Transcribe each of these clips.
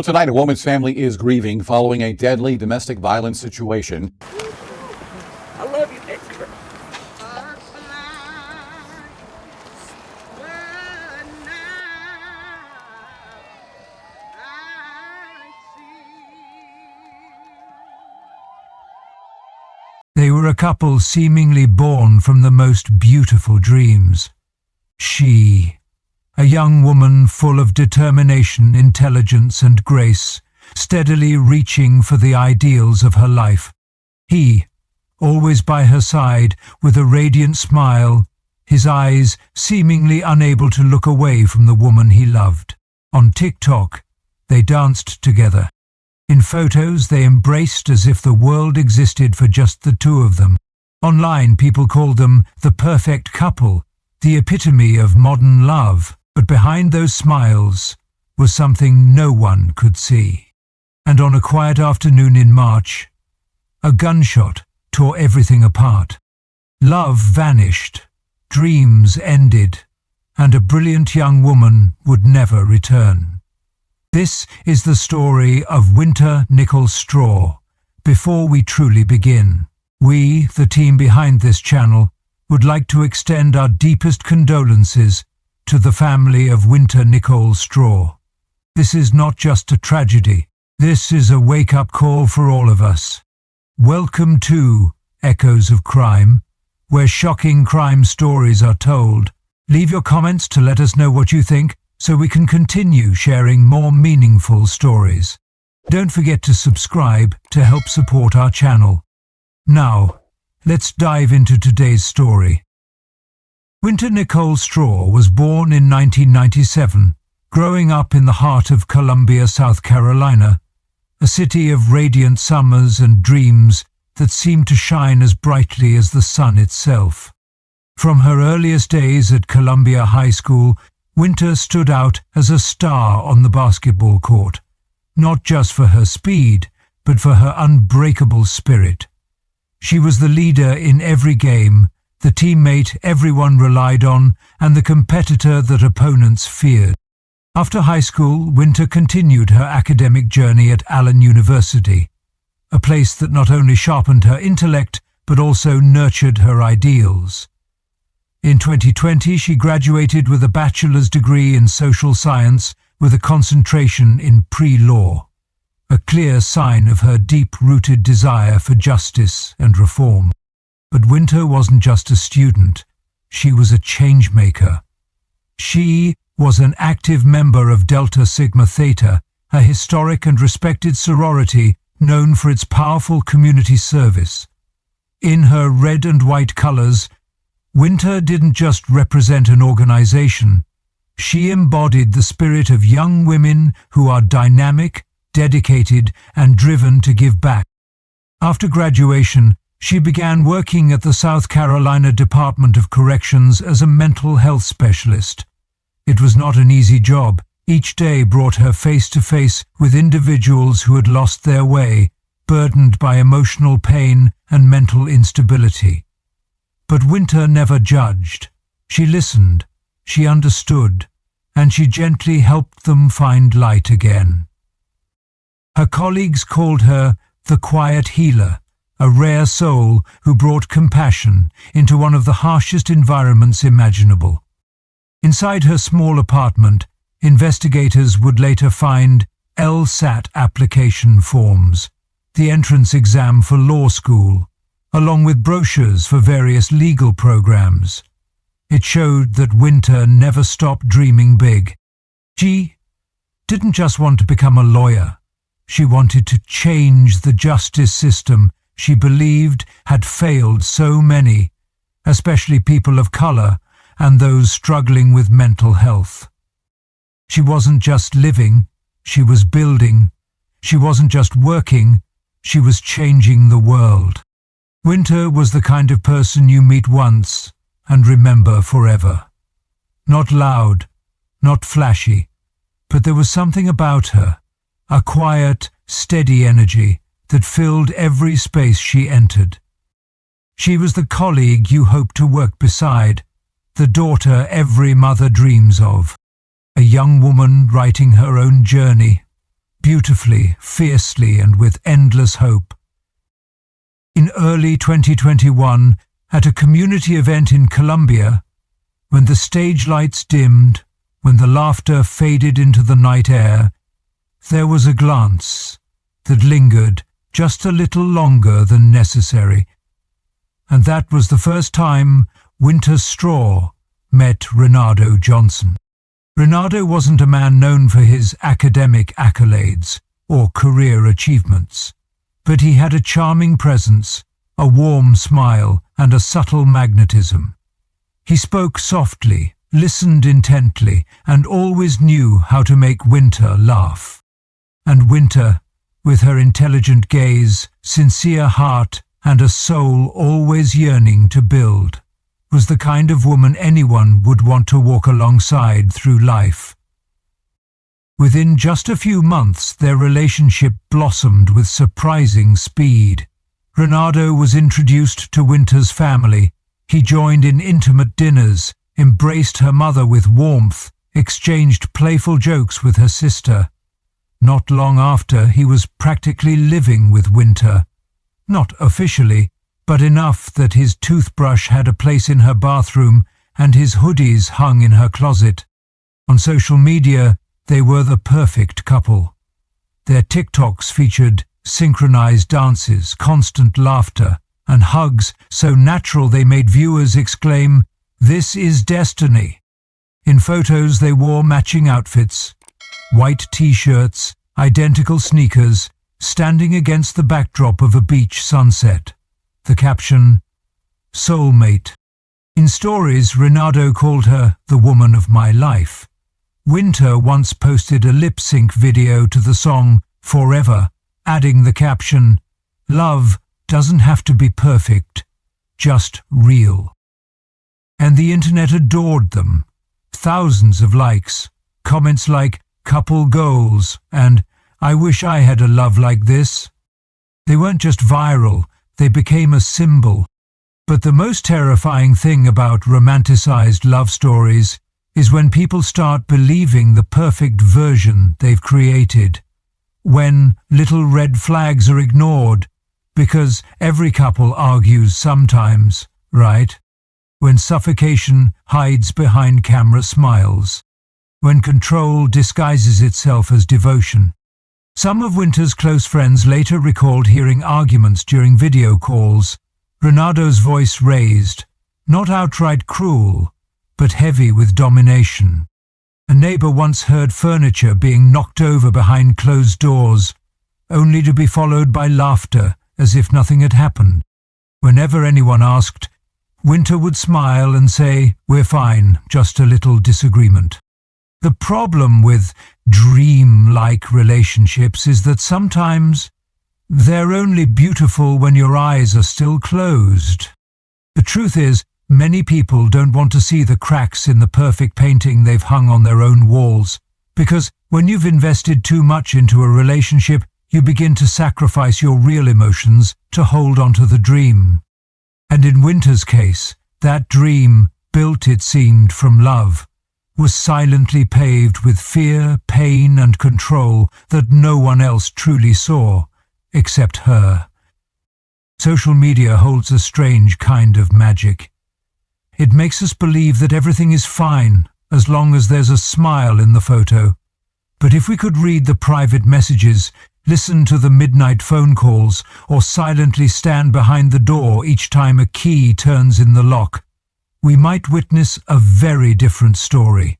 tonight, a woman's family is grieving following a deadly domestic violence situation. I love you, Dexter. They were a couple seemingly born from the most beautiful dreams. She, a young woman full of determination, intelligence, and grace, steadily reaching for the ideals of her life. He, always by her side, with a radiant smile, his eyes seemingly unable to look away from the woman he loved. On TikTok, they danced together. In photos, they embraced as if the world existed for just the two of them. Online, people called them the perfect couple, the epitome of modern love. But behind those smiles was something no one could see. And on a quiet afternoon in March, a gunshot tore everything apart. Love vanished, dreams ended, and a brilliant young woman would never return. This is the story of Wynter Nicole. Before we truly begin, we, the team behind this channel, would like to extend our deepest condolences to the family of Wynter Nicole. This is not just a tragedy. This is a wake-up call for all of us. Welcome to Echoes of Crime, where shocking crime stories are told. Leave your comments to let us know what you think, so we can continue sharing more meaningful stories. Don't forget to subscribe to help support our channel. Now, let's dive into today's story. Wynter Nicole was born in 1997, growing up in the heart of Columbia, South Carolina, a city of radiant summers and dreams that seemed to shine as brightly as the sun itself. From her earliest days at Columbia High School, Wynter stood out as a star on the basketball court, not just for her speed, but for her unbreakable spirit. She was the leader in every game, the teammate everyone relied on, and the competitor that opponents feared. After high school, Wynter continued her academic journey at Allen University, a place that not only sharpened her intellect, but also nurtured her ideals. In 2020, she graduated with a bachelor's degree in social science with a concentration in pre-law, a clear sign of her deep-rooted desire for justice and reform. But Wynter wasn't just a student, she was a changemaker. She was an active member of Delta Sigma Theta, a historic and respected sorority known for its powerful community service. In her red and white colors, Wynter didn't just represent an organization. She embodied the spirit of young women who are dynamic, dedicated, and driven to give back. After graduation, she began working at the South Carolina Department of Corrections as a mental health specialist. It was not an easy job. Each day brought her face-to-face with individuals who had lost their way, burdened by emotional pain and mental instability. But Wynter never judged. She listened, she understood, and she gently helped them find light again. Her colleagues called her the quiet healer, a rare soul who brought compassion into one of the harshest environments imaginable. Inside her small apartment, investigators would later find LSAT application forms, the entrance exam for law school, along with brochures for various legal programs. It showed that Wynter never stopped dreaming big. She didn't just want to become a lawyer. She wanted to change the justice system she believed had failed so many, especially people of color and those struggling with mental health. She wasn't just living, she was building. She wasn't just working, she was changing the world. Wynter was the kind of person you meet once and remember forever. Not loud, not flashy, but there was something about her, a quiet, steady energy that filled every space she entered. She was the colleague you hope to work beside, the daughter every mother dreams of, a young woman writing her own journey, beautifully, fiercely, and with endless hope. In early 2021, at a community event in Colombia, when the stage lights dimmed, when the laughter faded into the night air, there was a glance that lingered just a little longer than necessary. And that was the first time Wynter Straw met Renato Johnson. Renato wasn't a man known for his academic accolades or career achievements, but he had a charming presence, a warm smile, and a subtle magnetism. He spoke softly, listened intently, and always knew how to make Wynter laugh. And Wynter, with her intelligent gaze, sincere heart, and a soul always yearning to build, was the kind of woman anyone would want to walk alongside through life. Within just a few months, their relationship blossomed with surprising speed. Renato was introduced to Wynter's family. He joined in intimate dinners, embraced her mother with warmth, exchanged playful jokes with her sister. Not long after, he was practically living with Wynter. Not officially, but enough that his toothbrush had a place in her bathroom and his hoodies hung in her closet. On social media, they were the perfect couple. Their TikToks featured synchronized dances, constant laughter, and hugs so natural they made viewers exclaim, "This is destiny." In photos, they wore matching outfits, white t-shirts, identical sneakers, standing against the backdrop of a beach sunset. The caption, "Soulmate." In stories, Renato called her the woman of my life. Wynter once posted a lip-sync video to the song Forever, adding the caption, "Love doesn't have to be perfect, just real." And the internet adored them. Thousands of likes, comments like "couple goals" and "I wish I had a love like this." They weren't just viral, they became a symbol. But the most terrifying thing about romanticized love stories is when people start believing the perfect version they've created. When little red flags are ignored, because every couple argues sometimes, right? When suffocation hides behind camera smiles. When control disguises itself as devotion. Some of Wynter's close friends later recalled hearing arguments during video calls, Renato's voice raised, not outright cruel, but heavy with domination. A neighbor once heard furniture being knocked over behind closed doors, only to be followed by laughter as if nothing had happened. Whenever anyone asked, Wynter would smile and say, "We're fine, just a little disagreement." The problem with dream-like relationships is that sometimes they're only beautiful when your eyes are still closed. The truth is, many people don't want to see the cracks in the perfect painting they've hung on their own walls, because when you've invested too much into a relationship, you begin to sacrifice your real emotions to hold onto the dream. And in Wynter's case, that dream, built it seemed from love, was silently paved with fear, pain, and control that no one else truly saw, except her. Social media holds a strange kind of magic. It makes us believe that everything is fine as long as there's a smile in the photo. But if we could read the private messages, listen to the midnight phone calls, or silently stand behind the door each time a key turns in the lock, we might witness a very different story.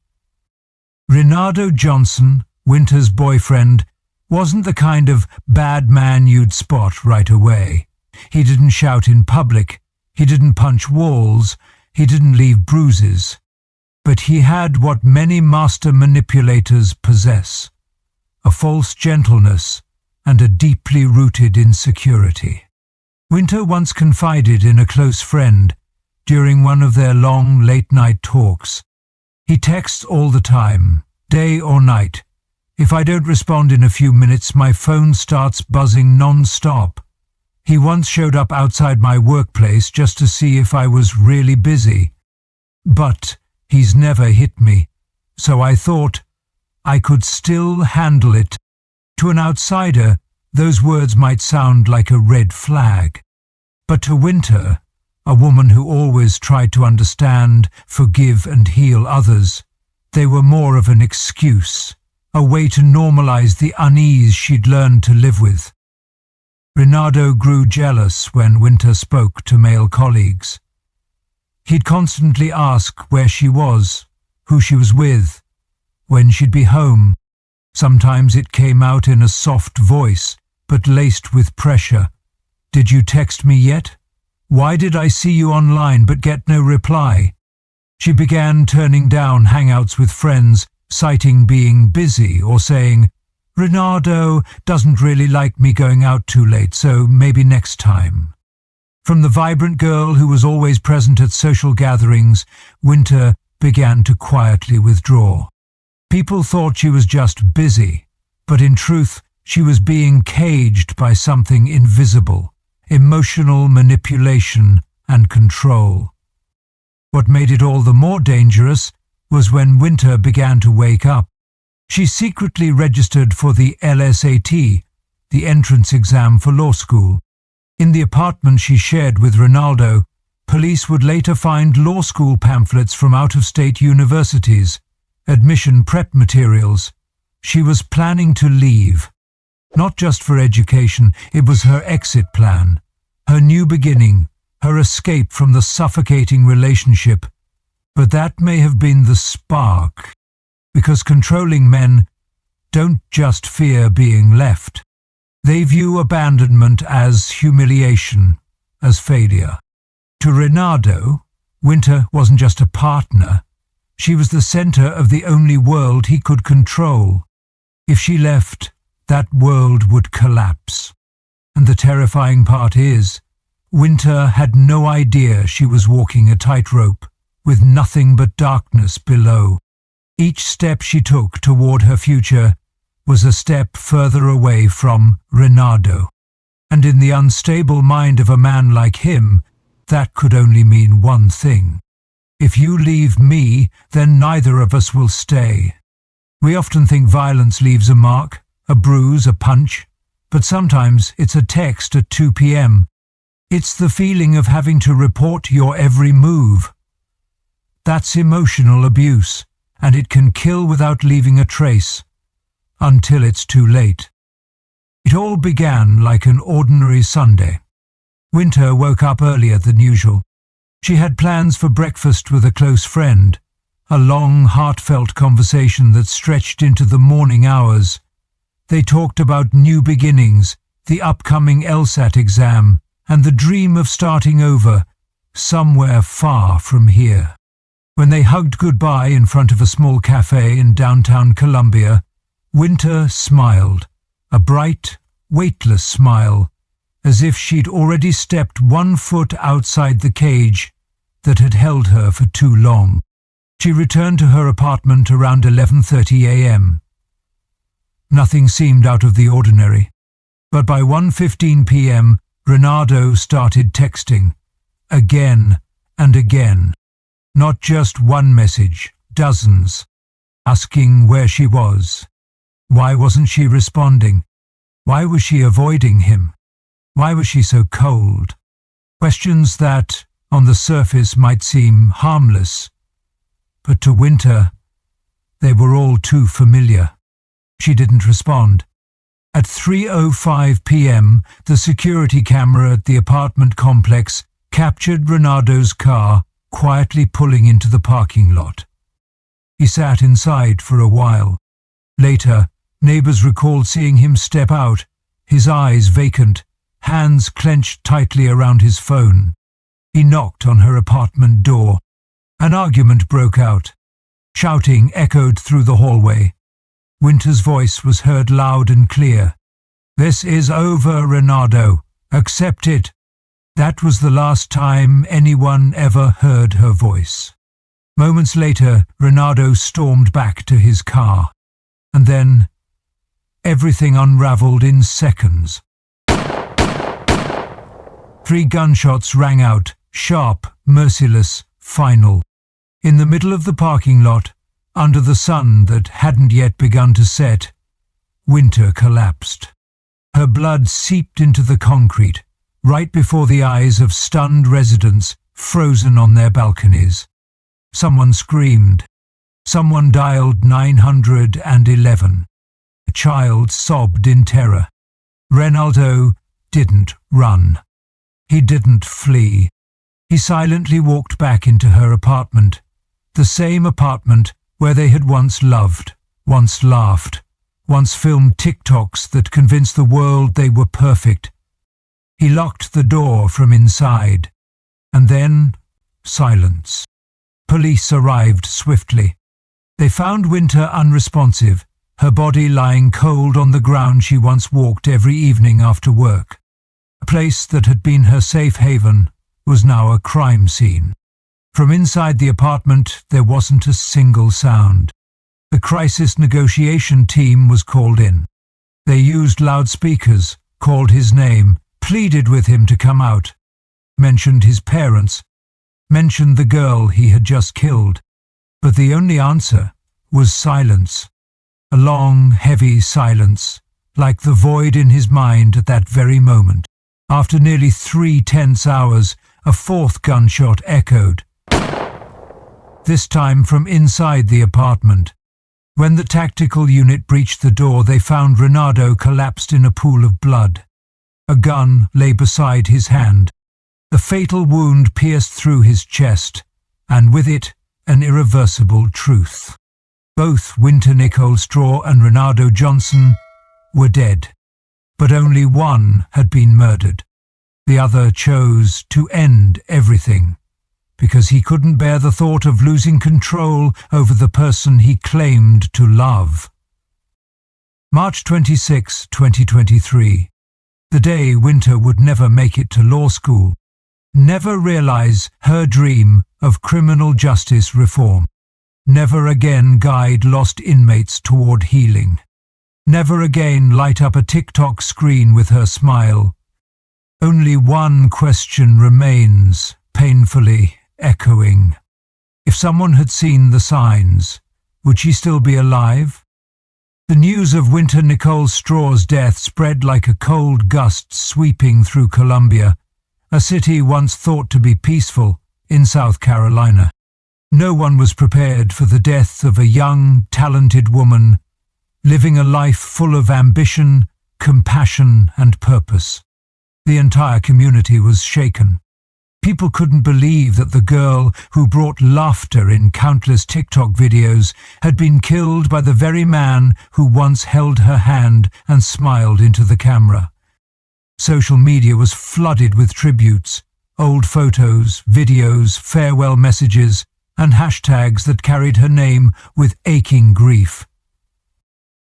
Renato Johnson, Wynter's boyfriend, wasn't the kind of bad man you'd spot right away. He didn't shout in public, he didn't punch walls, he didn't leave bruises. But he had what many master manipulators possess: a false gentleness and a deeply rooted insecurity. Wynter once confided in a close friend during one of their long late-night talks. He texts all the time, day or night. If I don't respond in a few minutes, my phone starts buzzing non-stop. He once showed up outside my workplace just to see if I was really busy. But he's never hit me, so I thought I could still handle it. To an outsider, those words might sound like a red flag. But to Wynter, a woman who always tried to understand, forgive and heal others, they were more of an excuse, a way to normalize the unease she'd learned to live with. Renato grew jealous when Wynter spoke to male colleagues. He'd constantly ask where she was, who she was with, when she'd be home. Sometimes it came out in a soft voice, but laced with pressure. "Did you text me yet? Why did I see you online but get no reply?" She began turning down hangouts with friends, citing being busy or saying, "Renato doesn't really like me going out too late, so maybe next time." From the vibrant girl who was always present at social gatherings, Wynter began to quietly withdraw. People thought she was just busy, but in truth, she was being caged by something invisible, emotional manipulation and control. What made it all the more dangerous was when Wynter began to wake up. She secretly registered for the LSAT, the entrance exam for law school. In the apartment she shared with Ronaldo, police would later find law school pamphlets from out-of-state universities, admission prep materials. She was planning to leave. Not just for education, it was her exit plan, her new beginning, her escape from the suffocating relationship. But that may have been the spark, because controlling men don't just fear being left. They view abandonment as humiliation, as failure. To Renato, Wynter wasn't just a partner. She was the center of the only world he could control. If she left, that world would collapse. And the terrifying part is, Wynter had no idea she was walking a tightrope, with nothing but darkness below. Each step she took toward her future was a step further away from Renato. And in the unstable mind of a man like him, that could only mean one thing. If you leave me, then neither of us will stay. We often think violence leaves a mark, a bruise, a punch, but sometimes it's a text at 2 p.m. It's the feeling of having to report your every move. That's emotional abuse, and it can kill without leaving a trace, until it's too late. It all began like an ordinary Sunday. Wynter woke up earlier than usual. She had plans for breakfast with a close friend, a long, heartfelt conversation that stretched into the morning hours. They talked about new beginnings, the upcoming LSAT exam, and the dream of starting over, somewhere far from here. When they hugged goodbye in front of a small cafe in downtown Columbia, Wynter smiled, a bright, weightless smile, as if she'd already stepped 1 foot outside the cage that had held her for too long. She returned to her apartment around 11:30 a.m. Nothing seemed out of the ordinary, but by 1:15 p.m. Renato started texting, again and again. Not just one message, dozens, asking where she was. Why wasn't she responding? Why was she avoiding him? Why was she so cold? Questions that, on the surface, might seem harmless, but to Wynter, they were all too familiar. She didn't respond. At 3:05 p.m., the security camera at the apartment complex captured Renato's car quietly pulling into the parking lot. He sat inside for a while. Later, neighbors recalled seeing him step out, his eyes vacant, hands clenched tightly around his phone. He knocked on her apartment door. An argument broke out. Shouting echoed through the hallway. Wynter's voice was heard loud and clear. "This is over, Renato. Accept it." That was the last time anyone ever heard her voice. Moments later, Renato stormed back to his car. And then, everything unraveled in seconds. 3 gunshots rang out, sharp, merciless, final. In the middle of the parking lot, under the sun that hadn't yet begun to set, Wynter collapsed. Her blood seeped into the concrete, right before the eyes of stunned residents frozen on their balconies. Someone screamed. Someone dialed 911. A child sobbed in terror. Ronaldo didn't run. He didn't flee. He silently walked back into her apartment, the same apartment where they had once loved, once laughed, once filmed TikToks that convinced the world they were perfect. He locked the door from inside, and then silence. Police arrived swiftly. They found Wynter unresponsive, her body lying cold on the ground she once walked every evening after work. A place that had been her safe haven was now a crime scene. From inside the apartment, there wasn't a single sound. The crisis negotiation team was called in. They used loudspeakers, called his name, pleaded with him to come out, mentioned his parents, mentioned the girl he had just killed. But the only answer was silence. A long, heavy silence, like the void in his mind at that very moment. After nearly 3 tense hours, a fourth gunshot echoed, this time from inside the apartment. When the tactical unit breached the door, they found Ronaldo collapsed in a pool of blood. A gun lay beside his hand. The fatal wound pierced through his chest, and with it, an irreversible truth. Both Wynter Nicole Straw and Ronaldo Johnson were dead, but only one had been murdered. The other chose to end everything, because he couldn't bear the thought of losing control over the person he claimed to love. March 26, 2023. The day Wynter would never make it to law school, never realize her dream of criminal justice reform, never again guide lost inmates toward healing, never again light up a TikTok screen with her smile. Only one question remains, painfully echoing. If someone had seen the signs, would she still be alive? The news of Wynter Nicole Straw's death spread like a cold gust sweeping through Columbia, a city once thought to be peaceful in South Carolina. No one was prepared for the death of a young, talented woman, living a life full of ambition, compassion, and purpose. The entire community was shaken. People couldn't believe that the girl who brought laughter in countless TikTok videos had been killed by the very man who once held her hand and smiled into the camera. Social media was flooded with tributes, old photos, videos, farewell messages, and hashtags that carried her name with aching grief.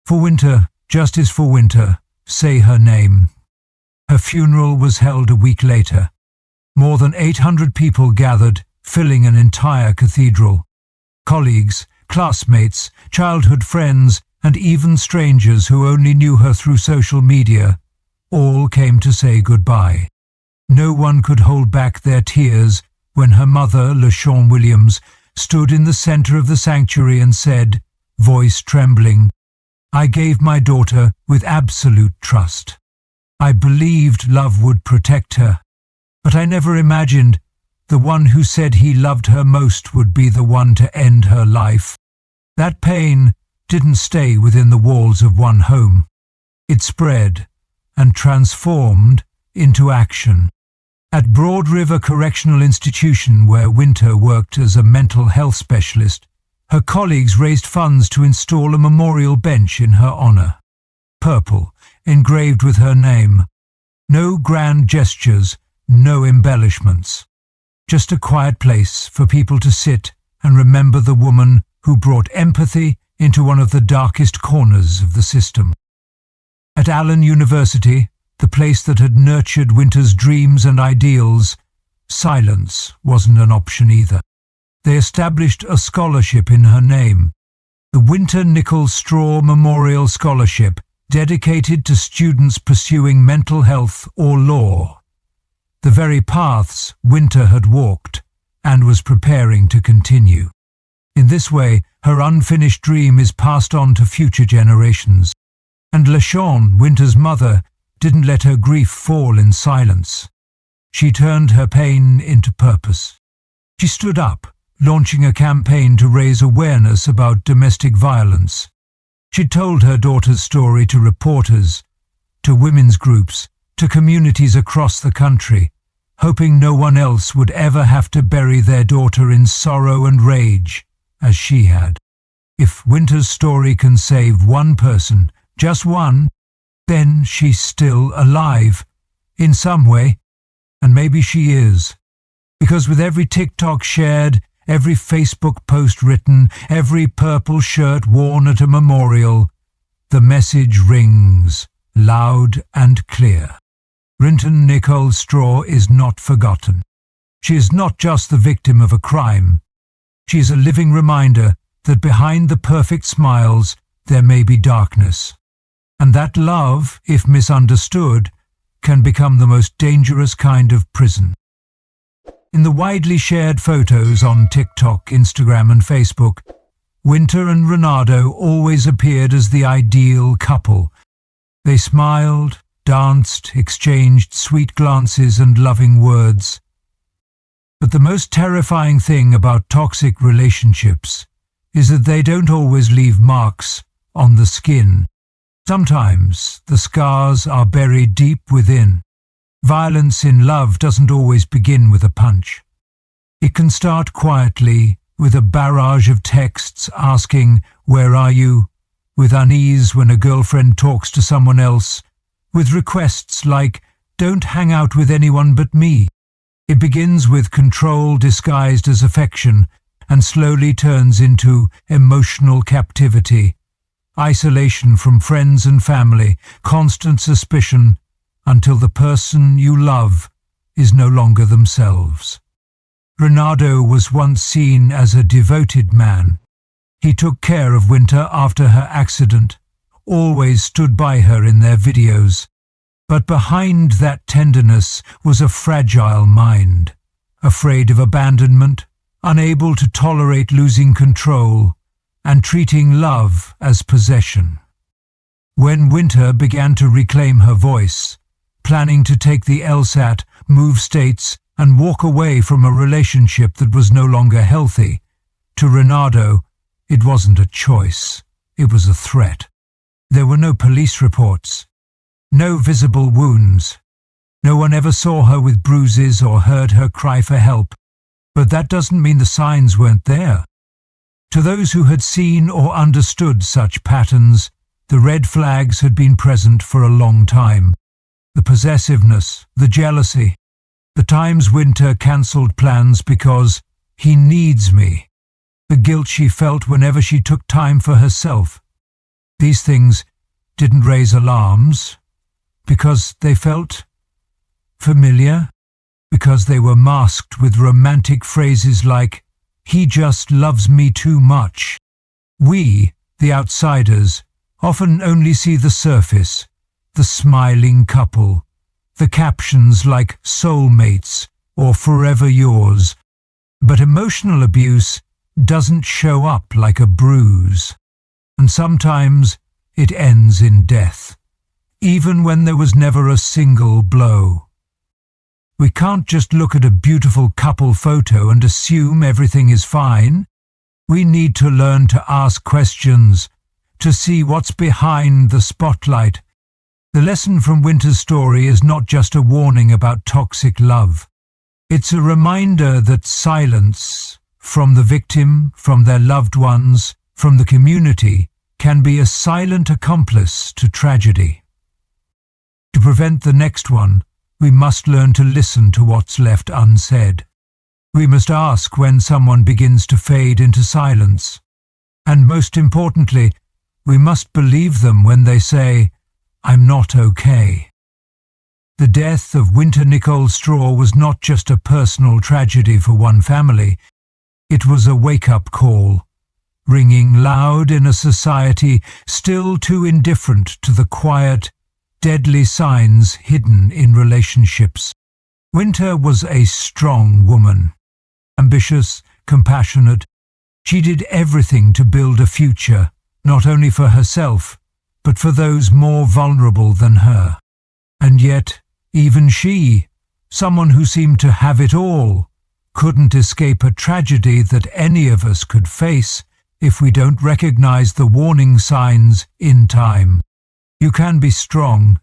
For Wynter, justice for Wynter, say her name. Her funeral was held a week later. More than 800 people gathered, filling an entire cathedral. Colleagues, classmates, childhood friends, and even strangers who only knew her through social media, all came to say goodbye. No one could hold back their tears when her mother, LaShawn Williams, stood in the center of the sanctuary and said, voice trembling, "I gave my daughter with absolute trust. I believed love would protect her, but I never imagined the one who said he loved her most would be the one to end her life." That pain didn't stay within the walls of one home. It spread and transformed into action. At Broad River Correctional Institution, where Wynter worked as a mental health specialist, her colleagues raised funds to install a memorial bench in her honor. Purple, engraved with her name. No grand gestures, no embellishments. Just a quiet place for people to sit and remember the woman who brought empathy into one of the darkest corners of the system. At Allen University, the place that had nurtured Wynter's dreams and ideals, silence wasn't an option either. They established a scholarship in her name, the Wynter Nicole Straw Memorial Scholarship, dedicated to students pursuing mental health or law. The very paths Wynter had walked and was preparing to continue. In this way, her unfinished dream is passed on to future generations. And LaShawn, Wynter's mother, didn't let her grief fall in silence. She turned her pain into purpose. She stood up, launching a campaign to raise awareness about domestic violence. She told her daughter's story to reporters, to women's groups, to communities across the country, hoping no one else would ever have to bury their daughter in sorrow and rage, as she had. If Wynter's story can save one person, just one, then she's still alive, in some way, and maybe she is. Because with every TikTok shared, every Facebook post written, every purple shirt worn at a memorial, the message rings, loud and clear. Wynter Nicole Straw is not forgotten. She is not just the victim of a crime. She is a living reminder that behind the perfect smiles there may be darkness, and that love, if misunderstood, can become the most dangerous kind of prison. In the widely shared photos on TikTok, Instagram and Facebook, Wynter and Renato always appeared as the ideal couple. They smiled, danced, exchanged sweet glances and loving words. But the most terrifying thing about toxic relationships is that they don't always leave marks on the skin. Sometimes the scars are buried deep within. Violence in love doesn't always begin with a punch. It can start quietly, with a barrage of texts asking, "Where are you?" with unease when a girlfriend talks to someone else, with requests like, "Don't hang out with anyone but me." It begins with control disguised as affection and slowly turns into emotional captivity, isolation from friends and family, constant suspicion, until the person you love is no longer themselves. Renato was once seen as a devoted man. He took care of Wynter after her accident, always stood by her in their videos. But behind that tenderness was a fragile mind, afraid of abandonment, unable to tolerate losing control, and treating love as possession. When Wynter began to reclaim her voice, planning to take the LSAT, move states, and walk away from a relationship that was no longer healthy, to Renato, it wasn't a choice, it was a threat. There were no police reports, no visible wounds. No one ever saw her with bruises or heard her cry for help, but that doesn't mean the signs weren't there. To those who had seen or understood such patterns, the red flags had been present for a long time. The possessiveness, the jealousy, the times Wynter cancelled plans because he needs me, the guilt she felt whenever she took time for herself. These things didn't raise alarms because they felt familiar, because they were masked with romantic phrases like, "He just loves me too much." We, the outsiders, often only see the surface, the smiling couple, the captions like "soulmates" or "forever yours." But emotional abuse doesn't show up like a bruise, and sometimes it ends in death, even when there was never a single blow. We can't just look at a beautiful couple photo and assume everything is fine. We need to learn to ask questions, to see what's behind the spotlight. The lesson from Wynter's story is not just a warning about toxic love. It's a reminder that silence, from the victim, from their loved ones, from the community, can be a silent accomplice to tragedy. To prevent the next one, we must learn to listen to what's left unsaid. We must ask when someone begins to fade into silence. And most importantly, we must believe them when they say, "I'm not okay." The death of Wynter Nicole Straw was not just a personal tragedy for one family. It was a wake-up call, ringing loud in a society still too indifferent to the quiet, deadly signs hidden in relationships. Wynter was a strong woman, ambitious, compassionate. She did everything to build a future, not only for herself, but for those more vulnerable than her. And yet, even she, someone who seemed to have it all, couldn't escape a tragedy that any of us could face if we don't recognize the warning signs in time. You can be strong.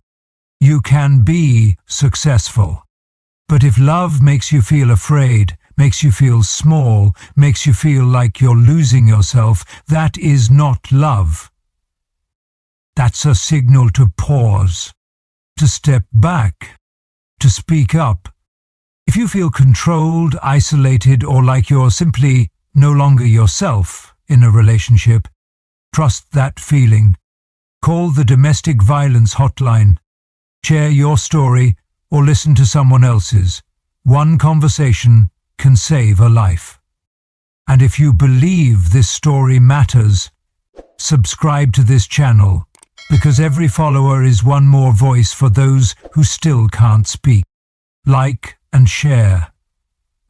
You can be successful. But if love makes you feel afraid, makes you feel small, makes you feel like you're losing yourself, that is not love. That's a signal to pause, to step back, to speak up. If you feel controlled, isolated, or like you're simply no longer yourself in a relationship, trust that feeling. Call the domestic violence hotline. Share your story or listen to someone else's. One conversation can save a life. And if you believe this story matters, subscribe to this channel, because every follower is one more voice for those who still can't speak. Like and share,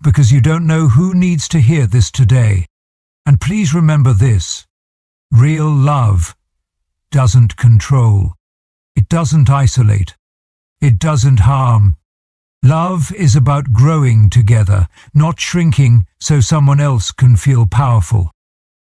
because you don't know who needs to hear this today. And please remember this: real love doesn't control. It doesn't isolate. It doesn't harm. Love is about growing together, not shrinking so someone else can feel powerful.